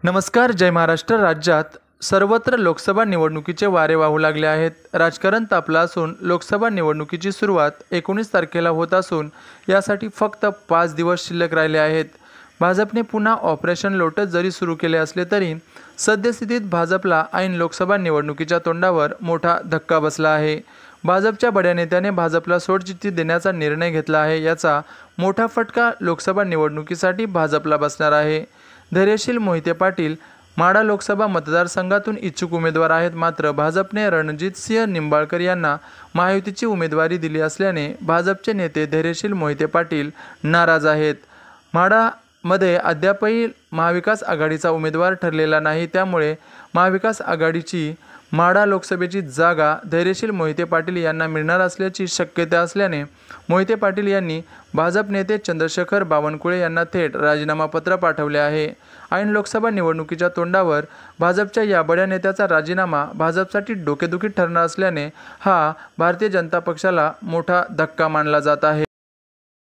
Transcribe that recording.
नमस्कार. जय महाराष्ट्र. राज्यात सर्वत्र लोकसभा निवडणुकीचे वारे वाहू लागले आहेत. राजकारण तापलं असून लोकसभा निवडणुकीची सुरुवात 19 तारखेला होत असून यासाठी फक्त 5 दिवस शिल्लक राहिले आहेत. भाजपने पुन्हा ऑपरेशन लोटस जरी सुरू केले असले तरी सद्यस्थितीत भाजपला ऐन लोकसभा निवडणुकीच्या तोंडावर मोठा धक्का बसला आहे. भाजपच्या बड्या नेत्याने भाजपला सोडचिठ्ठी देण्याचा निर्णय घेतला आहे. याचा मोठा फटका लोकसभा निवडणुकीसाठी भाजपला बसणार आहे. धैर्यशील मोहिते पाटील माढा लोकसभा मतदारसंघातून इच्छुक उमेदवार आहेत. मात्र भाजपने रणजितसिंह निंबाळकर यांना महायुतीची उमेदवारी दिली असल्याने भाजपचे नेते धैर्यशील मोहिते पाटील नाराज आहेत. माढामध्ये अद्यापही महाविकास आघाडीचा उमेदवार ठरलेला नाही. त्यामुळे महाविकास आघाडीची माढा लोकसभेची जागा धैर्यशील मोहिते पाटील यांना मिळणार असल्याची शक्यता असल्याने मोहिते पाटील यांनी भाजप नेते चंद्रशेखर बावनकुळे यांना थेट राजीनामा पत्र पाठवले आहे. ऐन लोकसभा निवडणुकीच्या तोंडावर भाजपच्या या बड्या नेत्याचा राजीनामा भाजपसाठी डोकेदुखी ठरणार असल्याने हा भारतीय जनता पक्षाला मोठा धक्का मानला जात आहे.